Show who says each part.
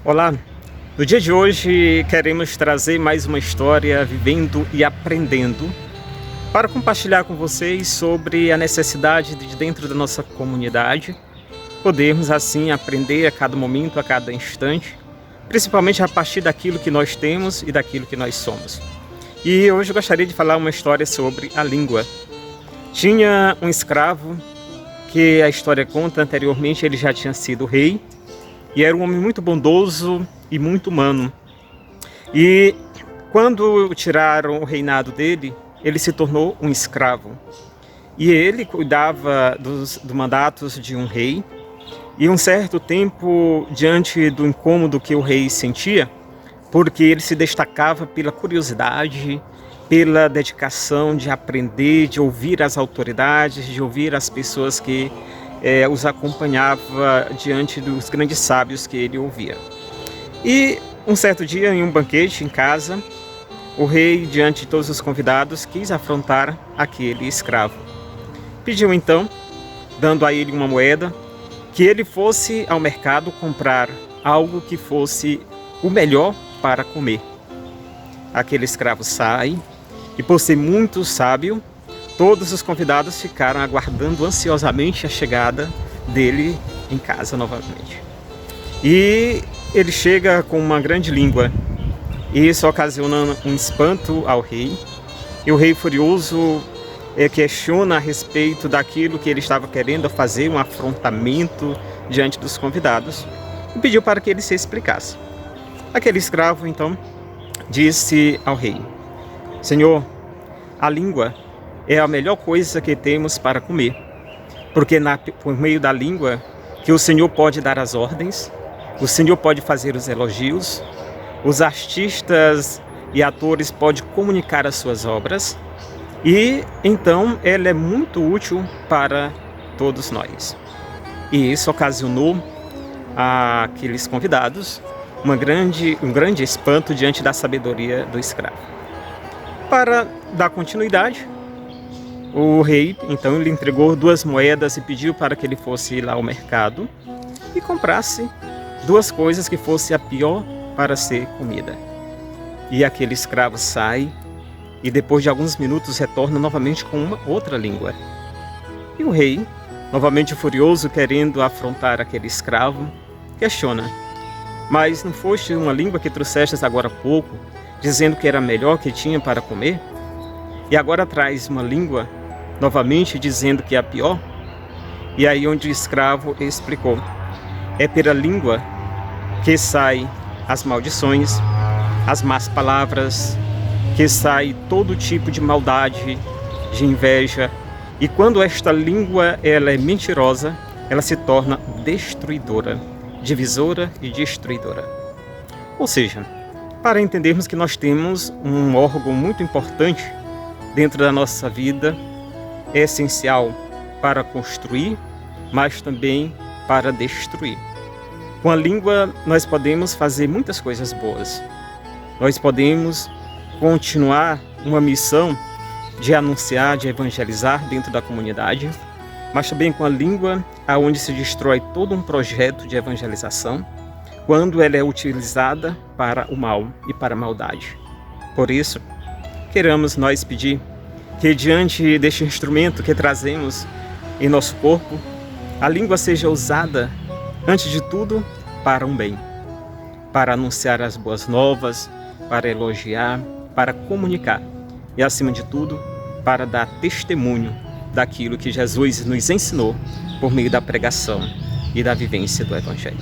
Speaker 1: Olá, no dia de hoje queremos trazer mais uma história vivendo e aprendendo para compartilhar com vocês sobre a necessidade de dentro da nossa comunidade podermos assim aprender a cada momento, a cada instante, principalmente a partir daquilo que nós temos e daquilo que nós somos. E hoje eu gostaria de falar uma história sobre a língua. Tinha um escravo que a história conta anteriormente, ele já tinha sido rei. E era um homem muito bondoso e muito humano. E quando tiraram o reinado dele, ele se tornou um escravo. E ele cuidava dos mandatos de um rei. E um certo tempo, diante do incômodo que o rei sentia, porque ele se destacava pela curiosidade, pela dedicação de aprender, de ouvir as autoridades, de ouvir as pessoas que os acompanhava diante dos grandes sábios que ele ouvia. E um certo dia, em um banquete em casa, o rei, diante de todos os convidados, quis afrontar aquele escravo. Pediu então, dando a ele uma moeda, que ele fosse ao mercado comprar algo que fosse o melhor para comer. Aquele escravo sai e, por ser muito sábio, todos os convidados ficaram aguardando ansiosamente a chegada dele em casa novamente. E ele chega com uma grande língua, e isso ocasiona um espanto ao rei. E o rei, furioso, questiona a respeito daquilo que ele estava querendo fazer, um afrontamento diante dos convidados, e pediu para que ele se explicasse. Aquele escravo, então, disse ao rei: Senhor, a língua é a melhor coisa que temos para comer, porque por meio da língua que o Senhor pode dar as ordens, o Senhor pode fazer os elogios, os artistas e atores podem comunicar as suas obras, e então ela é muito útil para todos nós. E isso ocasionou àqueles convidados um grande espanto diante da sabedoria do escravo. Para dar continuidade, o rei, então, lhe entregou 2 moedas e pediu para que ele fosse lá ao mercado e comprasse 2 coisas que fosse a pior para ser comida. E aquele escravo sai e depois de alguns minutos retorna novamente com uma outra língua. E o rei, novamente furioso, querendo afrontar aquele escravo, questiona: Mas não foste uma língua que trouxestes agora há pouco, dizendo que era a melhor que tinha para comer? E agora traz uma língua novamente dizendo que é a pior? E aí onde o escravo explicou: é pela língua que sai as maldições, as más palavras, que sai todo tipo de maldade, de inveja. E quando esta língua ela é mentirosa, ela se torna destruidora, divisora e destruidora. Ou seja, para entendermos que nós temos um órgão muito importante dentro da nossa vida, é essencial para construir, mas também para destruir. Com a língua nós podemos fazer muitas coisas boas. Nós podemos continuar uma missão de anunciar, de evangelizar dentro da comunidade, mas também com a língua aonde se destrói todo um projeto de evangelização, quando ela é utilizada para o mal e para a maldade. Por isso, queremos nós pedir que diante deste instrumento que trazemos em nosso corpo, a língua seja usada, antes de tudo, para um bem, para anunciar as boas novas, para elogiar, para comunicar e, acima de tudo, para dar testemunho daquilo que Jesus nos ensinou por meio da pregação e da vivência do Evangelho.